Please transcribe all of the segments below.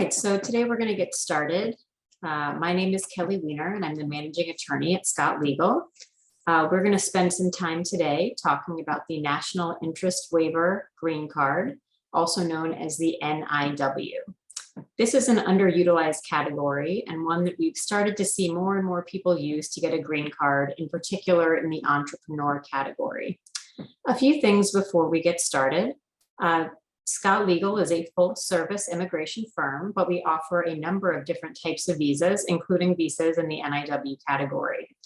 right, so today we're going to get started. My name is Kelly Weiner, and I'm the managing attorney at Scott Legal. We're going to spend some time today talking about the National Interest Waiver Green Card, also known as the NIW. This is an underutilized category and one that we've started to see more and more people use to get a green card, in particular in the entrepreneur category. A few things before we get started. Scott Legal is a full-service immigration firm, but we offer a number of different types of visas, including visas in the NIW category.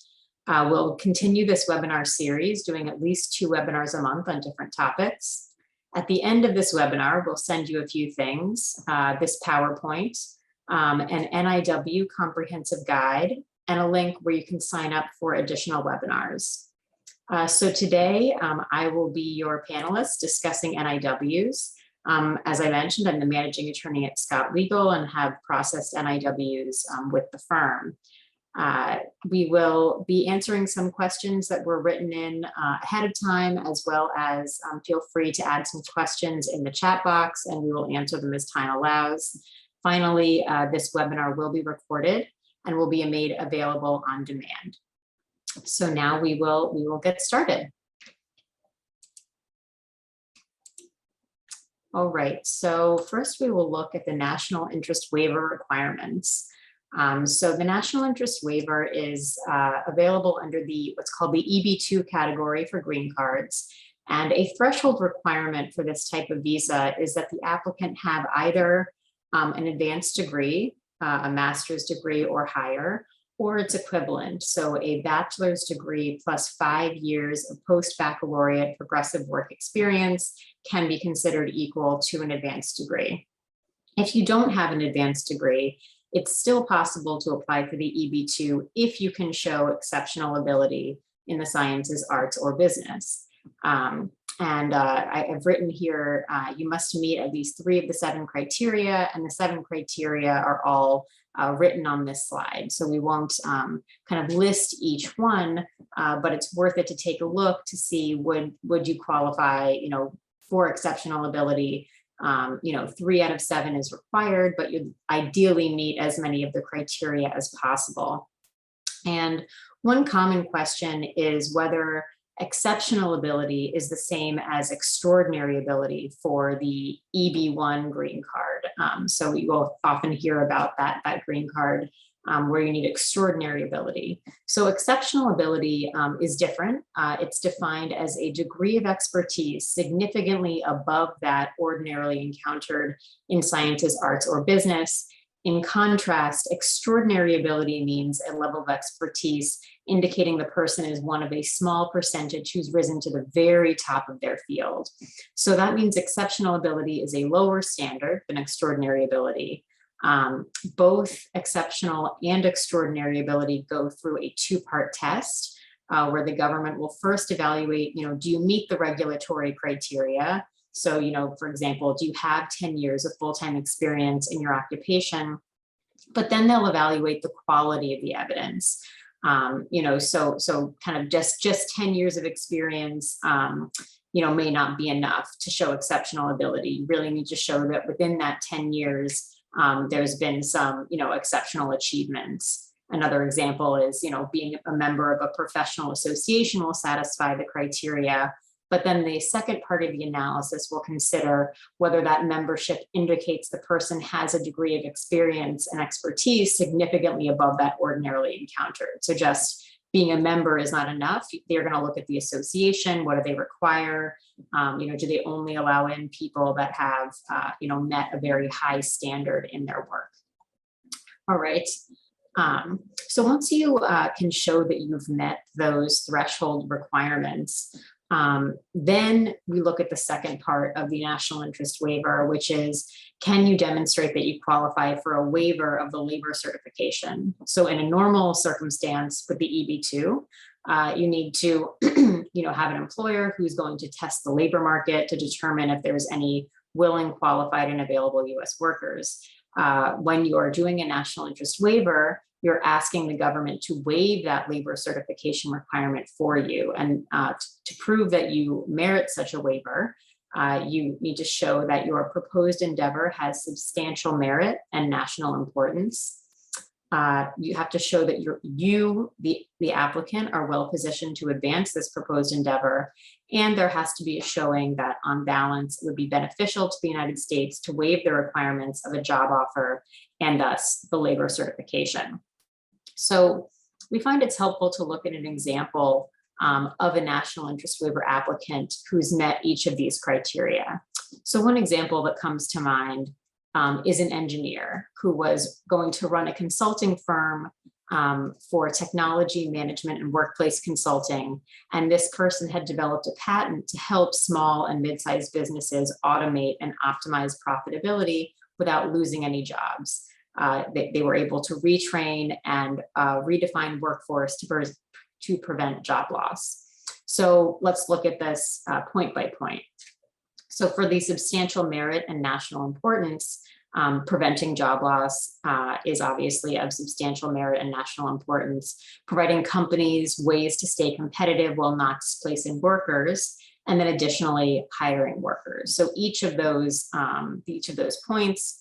We'll continue this webinar series, doing at least 2 webinars a month on different topics. At the end of this webinar, we'll send you a few things, this PowerPoint, an NIW comprehensive guide, and a link where you can sign up for additional webinars. So today, I will be your panelist discussing NIWs. As I mentioned, I'm the managing attorney at Scott Legal and have processed NIWs with the firm. We will be answering some questions that were written in ahead of time, as well as feel free to add some questions in the chat box and we will answer them as time allows. Finally, this webinar will be recorded and will be made available on demand. So now we will get started. All right, so first we will look at the National Interest Waiver requirements. So the National Interest Waiver is available under what's called the EB2 category for green cards. And a threshold requirement for this type of visa is that the applicant have either an advanced degree, a master's degree or higher, or its equivalent. So a bachelor's degree plus 5 years of post-baccalaureate progressive work experience can be considered equal to an advanced degree. If you don't have an advanced degree, it's still possible to apply for the EB2 if you can show exceptional ability in the sciences, arts, or business. I've written here, you must meet at least 3 of the 7 criteria, and the 7 criteria are all written on this slide. So we won't kind of list each one, but it's worth it to take a look to see would you qualify, for exceptional ability. 3 out of 7 is required, but you ideally meet as many of the criteria as possible. And one common question is whether exceptional ability is the same as extraordinary ability for the EB1 green card. So you will often hear about that green card where you need extraordinary ability. So exceptional ability is different. It's defined as a degree of expertise significantly above that ordinarily encountered in sciences, arts, or business. In contrast, extraordinary ability means a level of expertise indicating the person is one of a small percentage who's risen to the very top of their field. So that means exceptional ability is a lower standard than extraordinary ability. Both exceptional and extraordinary ability go through a 2-part test where the government will first evaluate, do you meet the regulatory criteria? So, for example, do you have 10 years of full-time experience in your occupation? But then they'll evaluate the quality of the evidence. So kind of just 10 years of experience, may not be enough to show exceptional ability. You really need to show that within that 10 years, there's been some, exceptional achievements. Another example is, being a member of a professional association will satisfy the criteria. But then the second part of the analysis will consider whether that membership indicates the person has a degree of experience and expertise significantly above that ordinarily encountered. So just being a member is not enough. They're going to look at the association. What do they require? Do they only allow in people that have, met a very high standard in their work? All right. So once you can show that you've met those threshold requirements, then we look at the second part of the National Interest Waiver, which is, can you demonstrate that you qualify for a waiver of the labor certification? So in a normal circumstance with the EB2, you need to have an employer who's going to test the labor market to determine if there's any willing, qualified, and available US workers. When you are doing a National Interest Waiver, you're asking the government to waive that labor certification requirement for you. And to prove that you merit such a waiver, you need to show that your proposed endeavor has substantial merit and national importance. You have to show that the applicant, are well positioned to advance this proposed endeavor, and there has to be a showing that on balance it would be beneficial to the United States to waive the requirements of a job offer and thus the labor certification. So we find it's helpful to look at an example of a national interest waiver applicant who's met each of these criteria. So one example that comes to mind is an engineer who was going to run a consulting firm for technology management and workplace consulting. And this person had developed a patent to help small and mid-sized businesses automate and optimize profitability without losing any jobs. They were able to retrain and redefine workforce to prevent job loss. So let's look at this point by point. So for the substantial merit and national importance, preventing job loss is obviously of substantial merit and national importance. Providing companies ways to stay competitive while not displacing workers, and then additionally hiring workers. So each of those points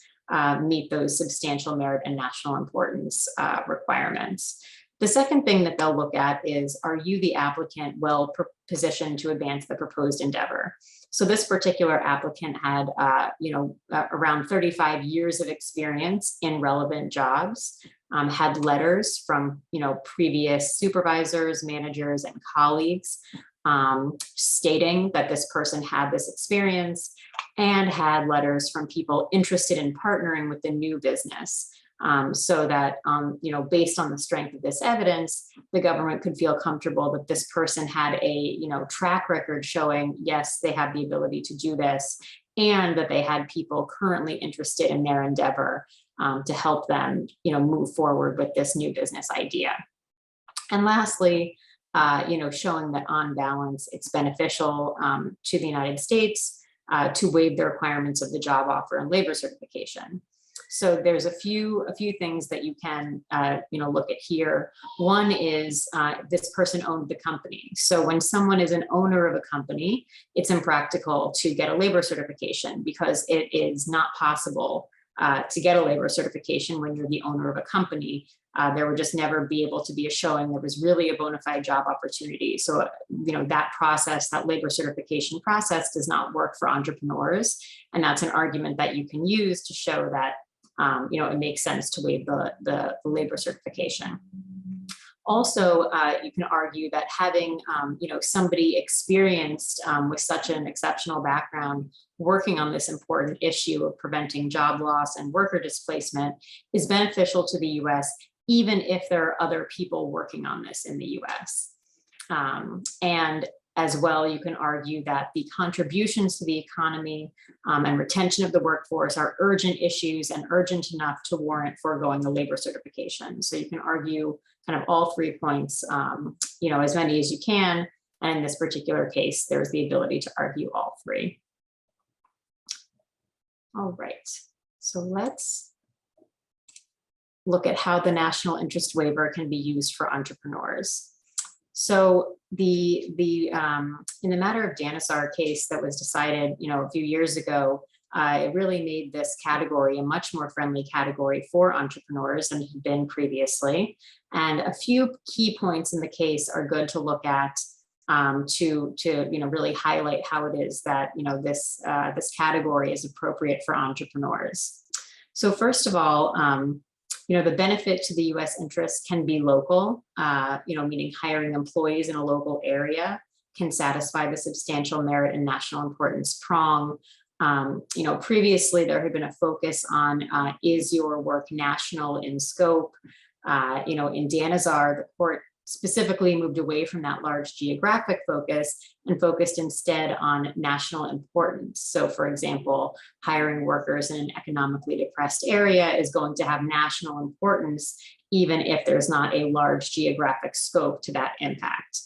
meet those substantial merit and national importance requirements. The second thing that they'll look at is, are you, the applicant, well positioned to advance the proposed endeavor? So this particular applicant had, around 35 years of experience in relevant jobs, had letters from, previous supervisors, managers, and colleagues stating that this person had this experience, and had letters from people interested in partnering with the new business. So that, based on the strength of this evidence, the government could feel comfortable that this person had a, track record showing, yes, they have the ability to do this, and that they had people currently interested in their endeavor to help them, move forward with this new business idea. And lastly, showing that on balance, it's beneficial to the United States to waive the requirements of the job offer and labor certification. So there's a few things that you can, look at here. One is this person owned the company. So when someone is an owner of a company, it's impractical to get a labor certification because it is not possible to get a labor certification when you're the owner of a company. There would just never be able to be a showing there was really a bona fide job opportunity. So, that process, that labor certification process, does not work for entrepreneurs. And that's an argument that you can use to show that it makes sense to waive the labor certification. Also, you can argue that having, somebody experienced with such an exceptional background working on this important issue of preventing job loss and worker displacement is beneficial to the US, even if there are other people working on this in the US. And as well, you can argue that the contributions to the economy and retention of the workforce are urgent issues and urgent enough to warrant foregoing the labor certification. So you can argue kind of all 3 points, as many as you can. And in this particular case, there's the ability to argue all 3. All right, so let's look at how the National Interest Waiver can be used for entrepreneurs. So in the matter of Danisar case that was decided, a few years ago, it really made this category a much more friendly category for entrepreneurs than it had been previously. And a few key points in the case are good to look at to really highlight how it is that this category is appropriate for entrepreneurs. So first of all, the benefit to the US interest can be local, meaning hiring employees in a local area can satisfy the substantial merit and national importance prong. Previously there had been a focus on is your work national in scope? In Danisar, the court specifically moved away from that large geographic focus and focused instead on national importance. So for example, hiring workers in an economically depressed area is going to have national importance, even if there's not a large geographic scope to that impact.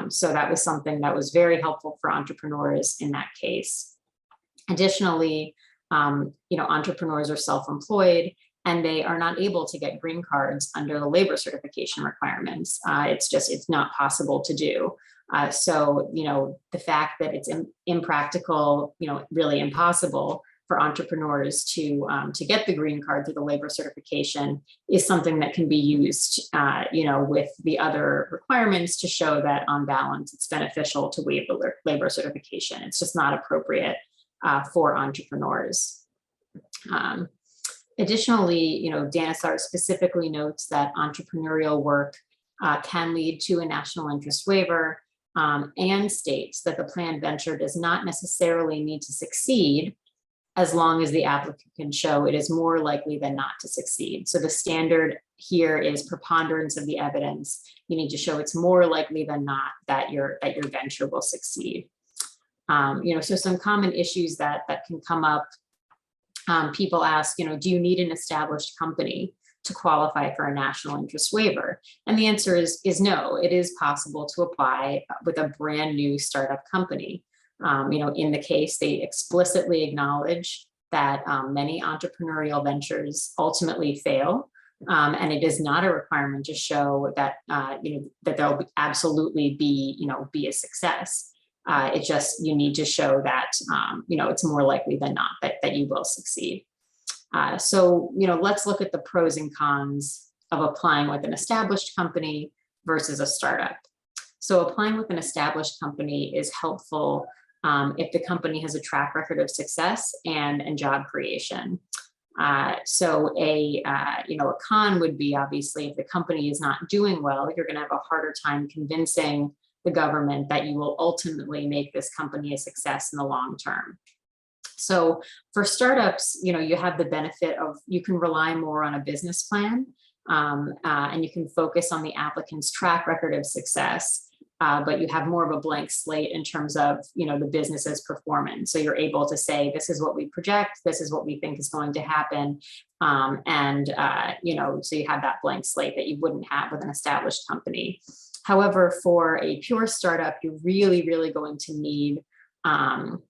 So that was something that was very helpful for entrepreneurs in that case. Additionally, entrepreneurs are self-employed, and they are not able to get green cards under the labor certification requirements. It's not possible to do. So, the fact that it's impractical, really impossible for entrepreneurs to get the green card through the labor certification is something that can be used, with the other requirements to show that on balance, it's beneficial to waive the labor certification. It's just not appropriate for entrepreneurs. Additionally, DANISAR specifically notes that entrepreneurial work can lead to a national interest waiver, and states that the planned venture does not necessarily need to succeed as long as the applicant can show it is more likely than not to succeed. So the standard here is preponderance of the evidence. You need to show it's more likely than not that your venture will succeed. So some common issues that can come up. People ask, do you need an established company to qualify for a national interest waiver? And the answer is no. It is possible to apply with a brand new startup company. In the case, they explicitly acknowledge that many entrepreneurial ventures ultimately fail, and it is not a requirement to show that that there'll absolutely be a success. It's just you need to show that it's more likely than not that you will succeed. So let's look at the pros and cons of applying with an established company versus a startup. So applying with an established company is helpful if the company has a track record of success and job creation. So a con would be, obviously, if the company is not doing well, you're going to have a harder time convincing the government that you will ultimately make this company a success in the long term. So for startups, you have the benefit of you can rely more on a business plan, and you can focus on the applicant's track record of success. But you have more of a blank slate in terms of, the business's performance. So you're able to say, this is what we project, this is what we think is going to happen. So you have that blank slate that you wouldn't have with an established company. However, for a pure startup, you're really, really going to need an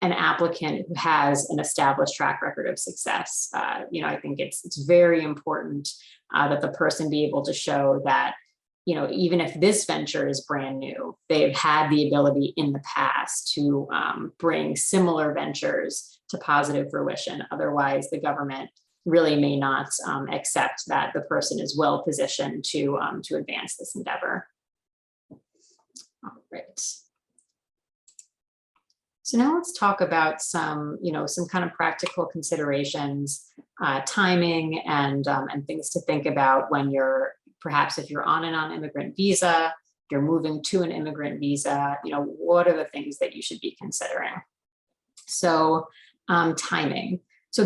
applicant who has an established track record of success. I think it's very important that the person be able to show that even if this venture is brand new, they've had the ability in the past to bring similar ventures to positive fruition. Otherwise, the government really may not accept that the person is well positioned to advance this endeavor. All right. So now let's talk about some kind of practical considerations, timing, and things to think about when perhaps if you're on a non-immigrant visa, you're moving to an immigrant visa, what are the things that you should be considering? So timing. So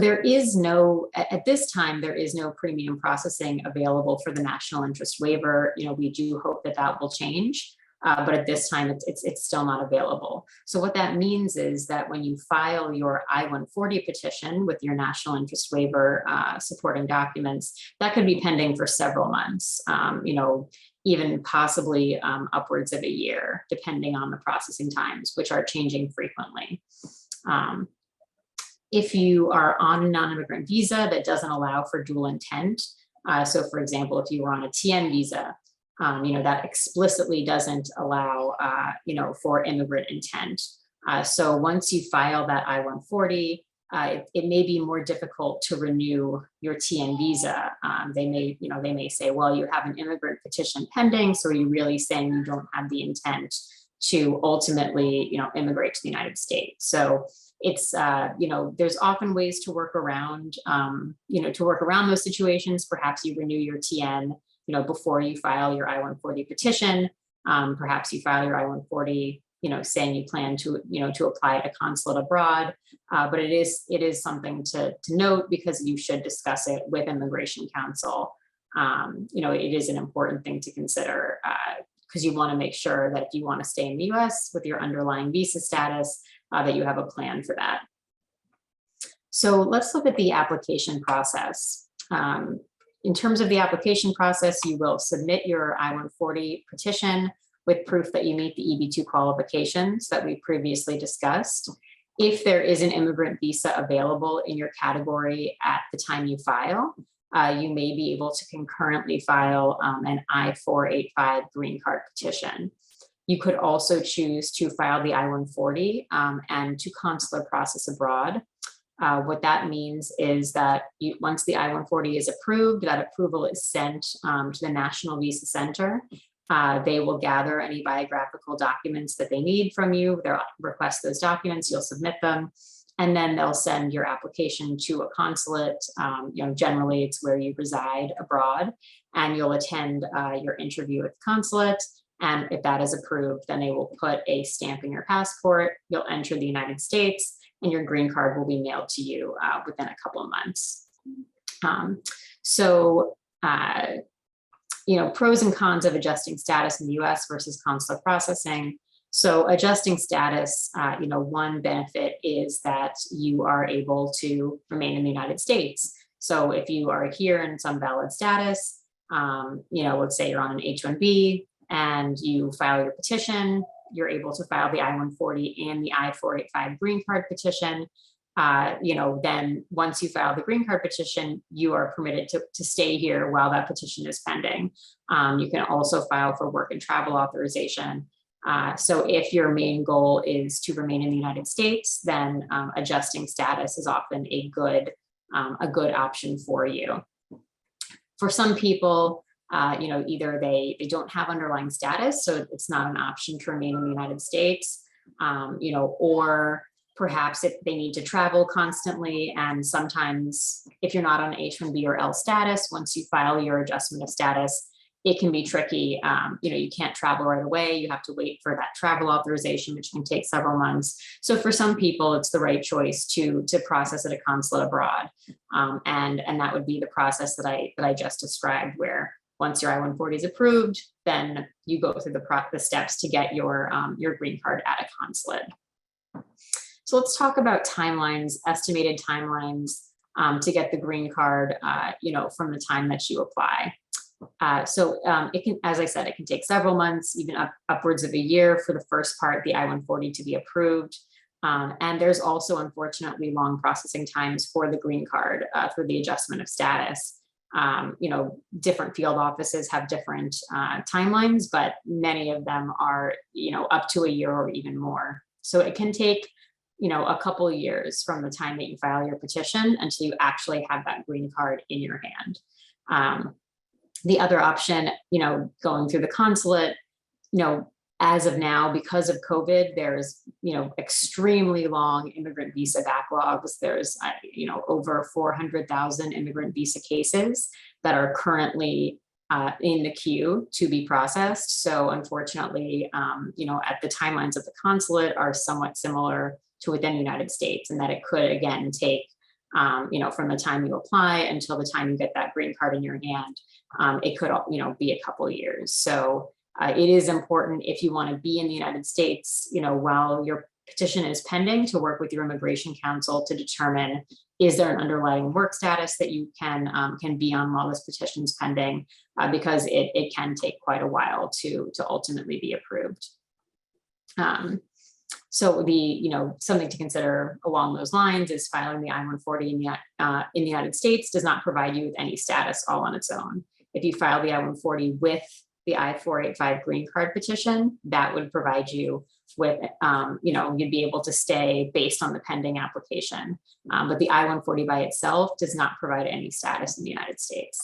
at this time, there is no premium processing available for the national interest waiver. We do hope that will change. But at this time, it's still not available. So what that means is that when you file your I-140 petition with your national interest waiver supporting documents, that could be pending for several months, even possibly upwards of a year, depending on the processing times, which are changing frequently. If you are on a non-immigrant visa that doesn't allow for dual intent, so for example, if you were on a TN visa, that explicitly doesn't allow, for immigrant intent. So once you file that I-140, it may be more difficult to renew your TN visa. They may say, well, you have an immigrant petition pending, so are you really saying you don't have the intent to ultimately, immigrate to the United States? So it's, there's often ways to work around, those situations. Perhaps you renew your TN before you file your I-140 petition. Perhaps you file your I-140, saying you plan to apply at a consulate abroad. But it is something to note, because you should discuss it with immigration counsel. It is an important thing to consider, because you want to make sure that if you want to stay in the US with your underlying visa status, that you have a plan for that. So let's look at the application process. In terms of the application process, you will submit your I-140 petition with proof that you meet the EB-2 qualifications that we previously discussed. If there is an immigrant visa available in your category at the time you file, you may be able to concurrently file an I-485 green card petition. You could also choose to file the I-140 and to consular process abroad. What that means is that once the I-140 is approved, that approval is sent to the National Visa Center. They will gather any biographical documents that they need from you. They'll request those documents, you'll submit them, and then they'll send your application to a consulate. Generally it's where you reside abroad, and you'll attend your interview at the consulate. And if that is approved, then they will put a stamp in your passport, you'll enter the United States, and your green card will be mailed to you within a couple of months. Pros and cons of adjusting status in the US versus consular processing. So adjusting status, one benefit is that you are able to remain in the United States. So if you are here in some valid status, let's say you're on an H-1B and you file your petition, you're able to file the I-140 and the I-485 green card petition. Then once you file the green card petition, you are permitted to stay here while that petition is pending. You can also file for work and travel authorization. So if your main goal is to remain in the United States, then adjusting status is often a good option for you. For some people, either they don't have underlying status, so it's not an option to remain in the United States, or perhaps if they need to travel constantly, and sometimes if you're not on H-1B or L status, once you file your adjustment of status, it can be tricky. You can't travel right away. You have to wait for that travel authorization, which can take several months. So for some people, it's the right choice to process at a consulate abroad. And that would be the process that I just described, where once your I-140 is approved, then you go through the steps to get your green card at a consulate. So let's talk about timelines, estimated timelines to get the green card, from the time that you apply. It can, as I said, it can take several months, even upwards of a year for the first part, the I-140 to be approved. And there's also, unfortunately, long processing times for the green card for the adjustment of status. Different field offices have different timelines, but many of them are, up to a year or even more. So it can take, a couple of years from the time that you file your petition until you actually have that green card in your hand. The other option, going through the consulate, as of now, because of COVID, there's, extremely long immigrant visa backlogs. There's, over 400,000 immigrant visa cases that are currently in the queue to be processed. So unfortunately, at the timelines of the consulate are somewhat similar to within the United States, and that it could, again, take, from the time you apply until the time you get that green card in your hand, it could, be a couple of years. So it is important, if you want to be in the United States, while your petition is pending, to work with your immigration counsel to determine, is there an underlying work status that you can be on while this petition is pending, because it can take quite a while to ultimately be approved. So something to consider along those lines is filing the I-140 in the United States does not provide you with any status all on its own. If you file the I-140 with the I-485 green card petition, that would provide you with, you'd be able to stay based on the pending application. But the I-140 by itself does not provide any status in the United States.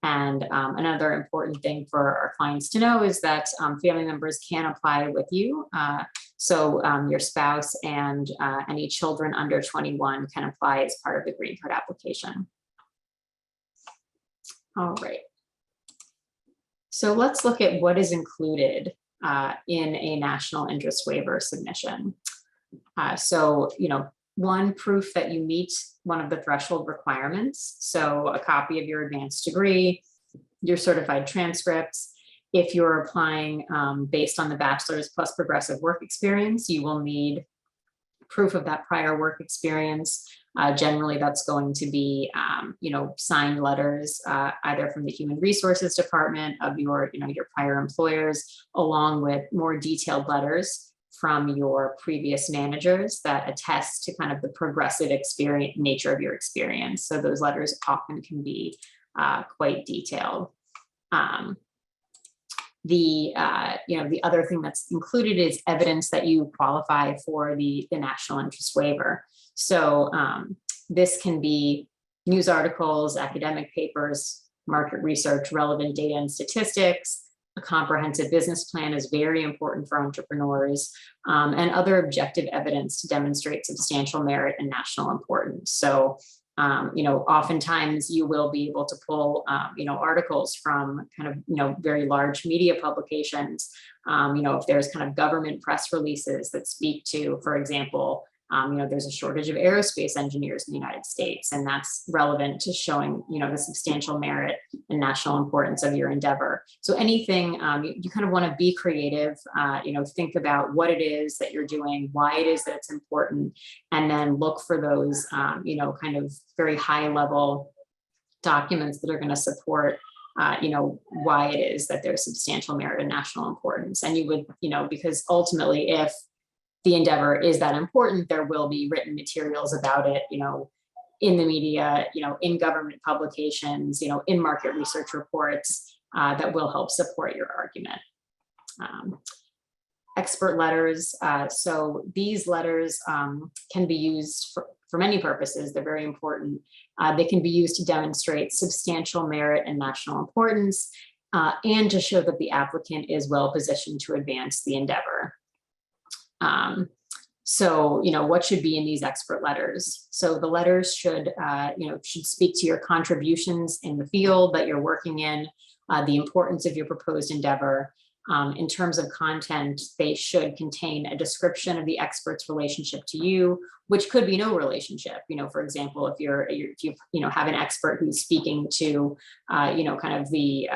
And another important thing for our clients to know is that family members can apply with you. So your spouse and any children under 21 can apply as part of the green card application. All right. So let's look at what is included in a national interest waiver submission. One, proof that you meet one of the threshold requirements. So a copy of your advanced degree, your certified transcripts. If you're applying based on the bachelor's plus progressive work experience, you will need proof of that prior work experience. Generally, that's going to be, signed letters, either from the Human Resources Department of your prior employers, along with more detailed letters from your previous managers that attest to kind of the progressive experience nature of your experience. So those letters often can be quite detailed. The other thing that's included is evidence that you qualify for the National Interest Waiver. So this can be news articles, academic papers, market research, relevant data and statistics. A comprehensive business plan is very important for entrepreneurs, and other objective evidence to demonstrate substantial merit and national importance. So oftentimes you will be able to pull, articles from kind of, very large media publications. If there's kind of government press releases that speak to, for example, there's a shortage of aerospace engineers in the United States, and that's relevant to showing, the substantial merit and national importance of your endeavor. So anything, you kind of want to be creative, think about what it is that you're doing, why it is that it's important, and then look for those, kind of very high level documents that are going to support why it is that there's substantial merit and national importance. And you would, because ultimately, if the endeavor is that important, there will be written materials about it, in the media, in government publications, in market research reports that will help support your argument. Expert letters. So these letters can be used for many purposes. They're very important. They can be used to demonstrate substantial merit and national importance, and to show that the applicant is well positioned to advance the endeavor. So, what should be in these expert letters? So the letters should speak to your contributions in the field that you're working in, the importance of your proposed endeavor. In terms of content, they should contain a description of the expert's relationship to you, which could be no relationship. For example, if you have an expert who's speaking to, kind of the,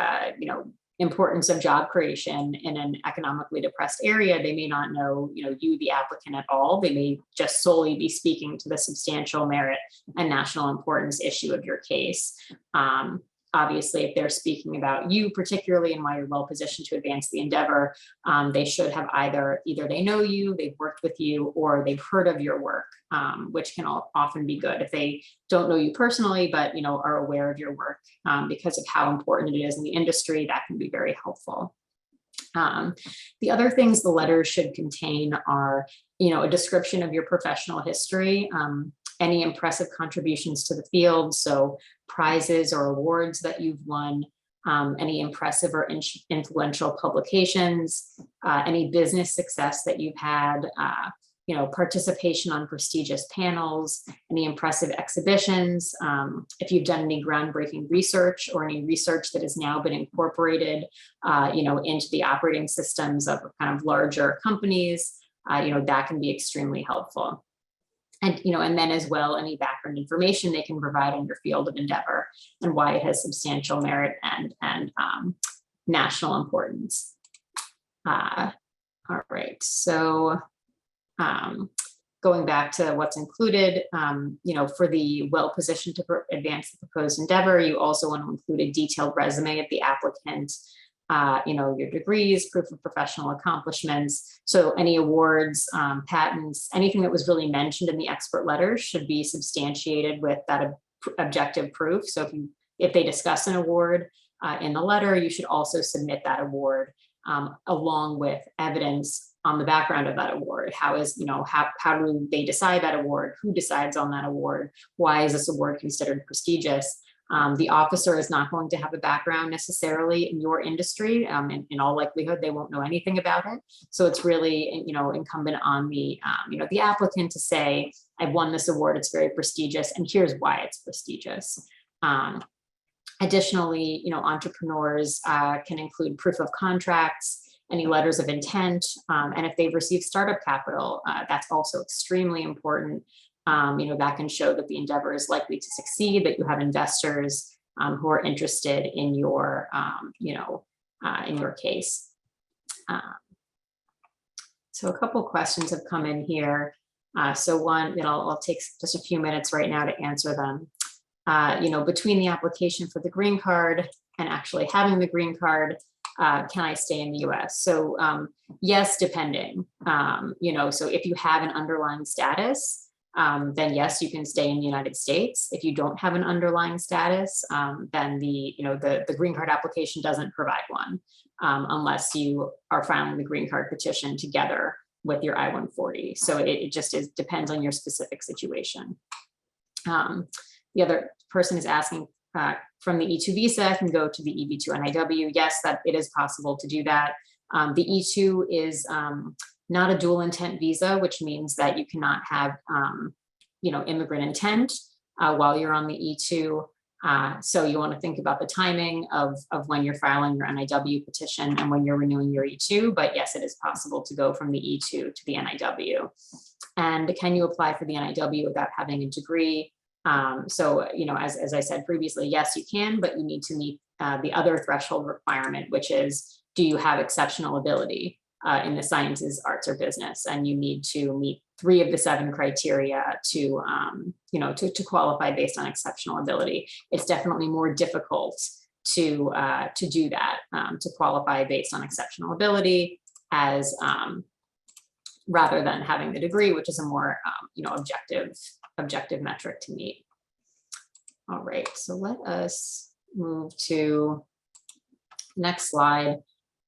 importance of job creation in an economically depressed area, they may not know, you, the applicant, at all. They may just solely be speaking to the substantial merit and national importance issue of your case. Obviously, if they're speaking about you particularly and why you're well positioned to advance the endeavor, they should have either they know you, they've worked with you, or they've heard of your work, which can often be good. If they don't know you personally, but are aware of your work because of how important it is in the industry, that can be very helpful. The other things the letters should contain are, a description of your professional history, any impressive contributions to the field, so prizes or awards that you've won, any impressive or influential publications, any business success that you've had, participation on prestigious panels, any impressive exhibitions, if you've done any groundbreaking research or any research that has now been incorporated, into the operating systems of kind of larger companies, that can be extremely helpful. And, and then as well, any background information they can provide on your field of endeavor and why it has substantial merit and national importance. All right, so going back to what's included, for the well-positioned to advance the proposed endeavor, you also want to include a detailed resume of the applicant, your degrees, proof of professional accomplishments. So any awards, patents, anything that was really mentioned in the expert letters should be substantiated with that objective proof. So if they discuss an award in the letter, you should also submit that award along with evidence on the background of that award. How do they decide that award? Who decides on that award? Why is this award considered prestigious? The officer is not going to have a background necessarily in your industry. In all likelihood, they won't know anything about it. So it's really, incumbent on the applicant to say, I've won this award, it's very prestigious, and here's why it's prestigious. Additionally, entrepreneurs can include proof of contracts, any letters of intent, and if they've received startup capital, that's also extremely important. That can show that the endeavor is likely to succeed, that you have investors who are interested in your, in your case. So a couple questions have come in here. So one, I'll take just a few minutes right now to answer them. Between the application for the green card and actually having the green card, can I stay in the US? So yes, depending, so if you have an underlying status, then yes, you can stay in the United States. If you don't have an underlying status, then the green card application doesn't provide one, unless you are filing the green card petition together with your I-140. So it just depends on your specific situation. The other person is asking, from the E2 visa can go to the EB2 NIW. Yes, that it is possible to do that. The E2 is not a dual intent visa, which means that you cannot have, immigrant intent while you're on the E2. So you want to think about the timing of when you're filing your NIW petition and when you're renewing your E2. But yes, it is possible to go from the E2 to the NIW. And can you apply for the NIW without having a degree? So, as I said previously, yes, you can, but you need to meet the other threshold requirement, which is, do you have exceptional ability in the sciences, arts, or business? And you need to meet 3 of the 7 criteria to qualify based on exceptional ability. It's definitely more difficult to do that, to qualify based on exceptional ability, as rather than having the degree, which is a more objective metric to meet. All right, so let us move to next slide.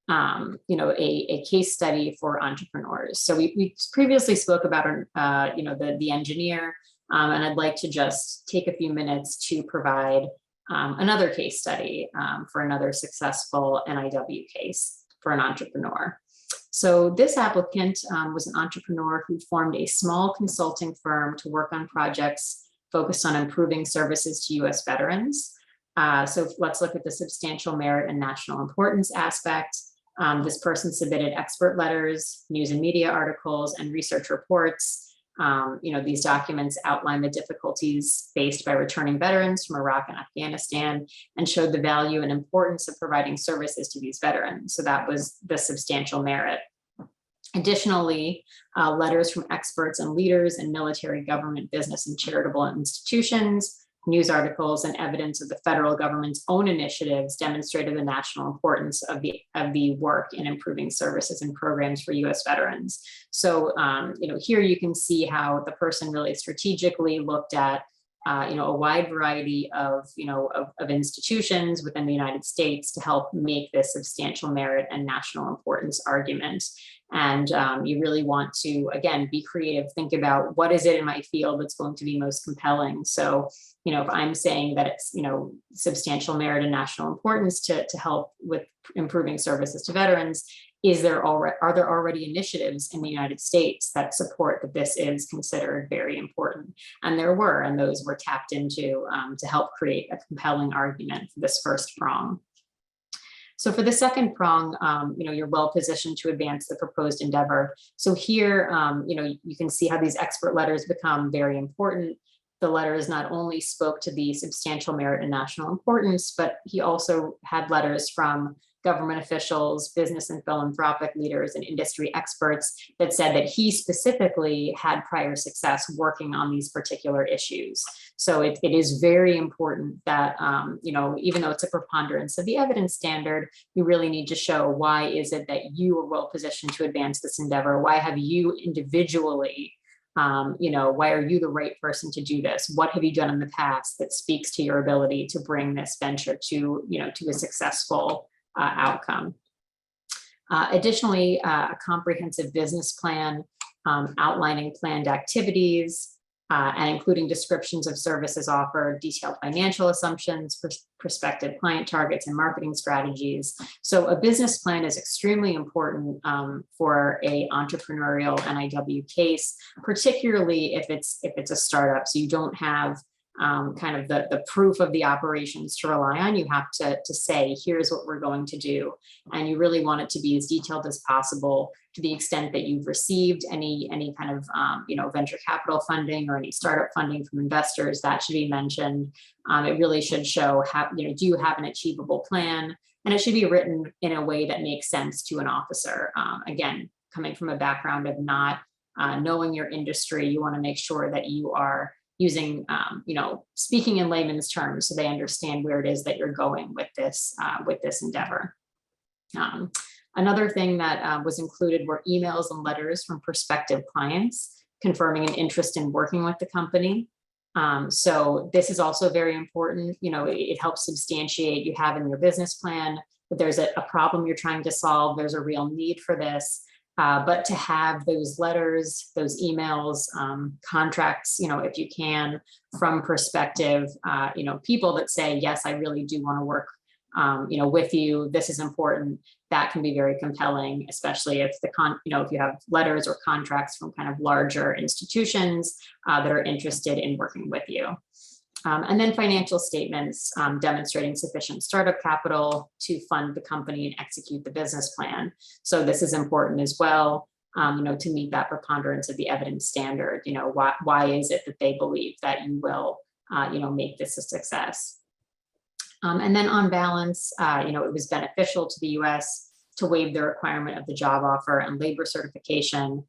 A case study for entrepreneurs. So we previously spoke about the engineer, and I'd like to just take a few minutes to provide another case study for another successful NIW case for an entrepreneur. So this applicant was an entrepreneur who formed a small consulting firm to work on projects focused on improving services to U.S. veterans. So let's look at the substantial merit and national importance aspect. This person submitted expert letters, news and media articles, and research reports. These documents outline the difficulties faced by returning veterans from Iraq and Afghanistan, and showed the value and importance of providing services to these veterans. So that was the substantial merit. Additionally, letters from experts and leaders in military, government, business, and charitable institutions, news articles, and evidence of the federal government's own initiatives demonstrated the national importance of the work in improving services and programs for U.S. veterans. So, here you can see how the person really strategically looked at a wide variety of institutions within the United States to help make this substantial merit and national importance argument. And you really want to, again, be creative, think about what is it in my field that's going to be most compelling. So, if I'm saying that it's, substantial merit and national importance to help with improving services to veterans, are there already initiatives in the United States that support that this is considered very important? And there were, and those were tapped into to help create a compelling argument for this first prong. So for the second prong, you're well positioned to advance the proposed endeavor. So here, you can see how these expert letters become very important. The letters not only spoke to the substantial merit and national importance, but he also had letters from government officials, business and philanthropic leaders, and industry experts that said that he specifically had prior success working on these particular issues. So it is very important that, even though it's a preponderance of the evidence standard, you really need to show why is it that you are well positioned to advance this endeavor? Why have you individually, why are you the right person to do this? What have you done in the past that speaks to your ability to bring this venture to a successful outcome? Additionally, a comprehensive business plan outlining planned activities and including descriptions of services offered, detailed financial assumptions, prospective client targets, and marketing strategies. So a business plan is extremely important for a entrepreneurial NIW case, particularly if it's a startup. So you don't have kind of the proof of the operations to rely on. You have to say, here's what we're going to do. And you really want it to be as detailed as possible. To the extent that you've received any kind of venture capital funding or any startup funding from investors, that should be mentioned. It really should show how, do you have an achievable plan? And it should be written in a way that makes sense to an officer. Again, coming from a background of not knowing your industry, you want to make sure that you are using, speaking in layman's terms so they understand where it is that you're going with this endeavor. Another thing that was included were emails and letters from prospective clients confirming an interest in working with the company. So this is also very important. You know, it helps substantiate you have in your business plan that there's a problem you're trying to solve. There's a real need for this. But to have those letters, those emails, contracts, you know, if you can, from prospective, you know, people that say, yes, I really do want to work, you know, with you. This is important. That can be very compelling, especially if you know, if you have letters or contracts from kind of larger institutions that are interested in working with you. And then financial statements demonstrating sufficient startup capital to fund the company and execute the business plan. So this is important as well, you know, to meet that preponderance of the evidence standard. You know, why is it that they believe that you will, you know, make this a success? And then on balance, you know, it was beneficial to the US to waive the requirement of the job offer and labor certification.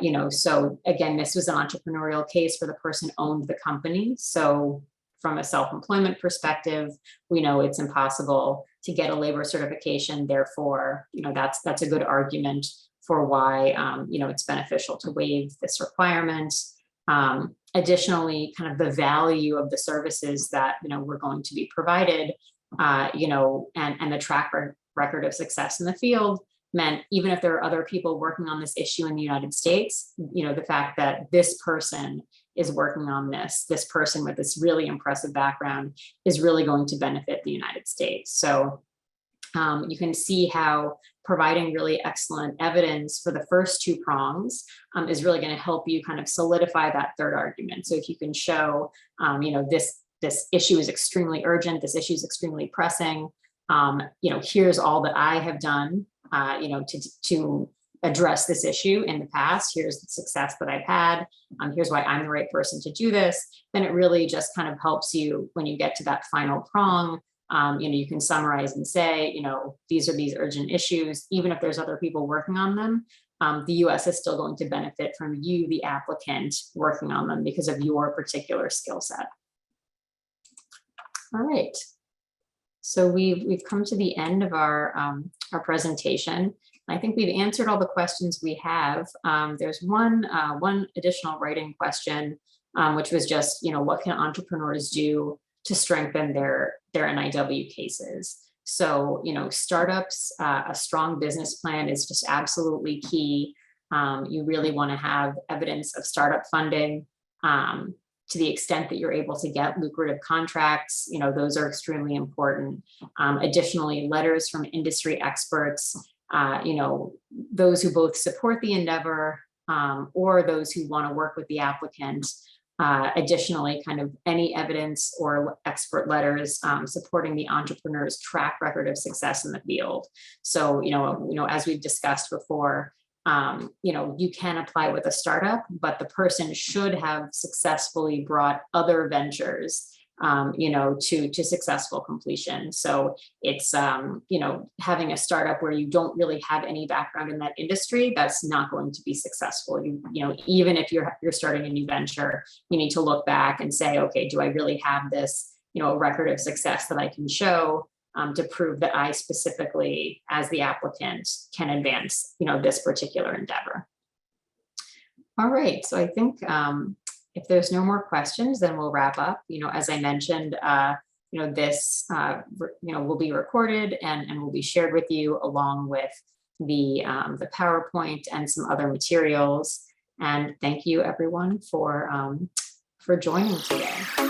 You know, so again, this was an entrepreneurial case where the person owned the company. So from a self-employment perspective, we know it's impossible to get a labor certification. Therefore, you know, that's a good argument for why, you know, it's beneficial to waive this requirement. Additionally, kind of the value of the services that, you know, we're going to be provided, you know, and the track record of success in the field meant even if there are other people working on this issue in the United States, you know, the fact that this person is working on this person with this really impressive background is really going to benefit the United States. So you can see how providing really excellent evidence for the first two prongs is really going to help you kind of solidify that third argument. So if you can show, you know, this issue is extremely urgent, this issue is extremely pressing, you know, here's all that I have done, you know, to address this issue in the past, here's the success that I've had, here's why I'm the right person to do this, then it really just kind of helps you when you get to that final prong. You know, you can summarize and say, you know, these are these urgent issues, even if there's other people working on them, the US is still going to benefit from you, the applicant, working on them because of your particular skill set. All right. So we've come to the end of our presentation. I think we've answered all the questions we have. There's one additional writing question, which was just, you know, what can entrepreneurs do to strengthen their NIW cases? So, you know, startups, a strong business plan is just absolutely key. You really want to have evidence of startup funding. To the extent that you're able to get lucrative contracts, you know, those are extremely important. Additionally, letters from industry experts, you know, those who both support the endeavor or those who want to work with the applicant. Additionally, kind of any evidence or expert letters supporting the entrepreneur's track record of success in the field. So, you know, as we've discussed before, you know, you can apply with a startup, but the person should have successfully brought other ventures, you know, to successful completion. So it's, you know, having a startup where you don't really have any background in that industry, that's not going to be successful. You know, even if you're starting a new venture, you need to look back and say, okay, do I really have this, you know, a record of success that I can show to prove that I specifically, as the applicant, can advance, you know, this particular endeavor. All right, so I think if there's no more questions, then we'll wrap up. You know, as I mentioned, you know, this, you know, will be recorded and will be shared with you along with the PowerPoint and some other materials. And thank you everyone for joining today.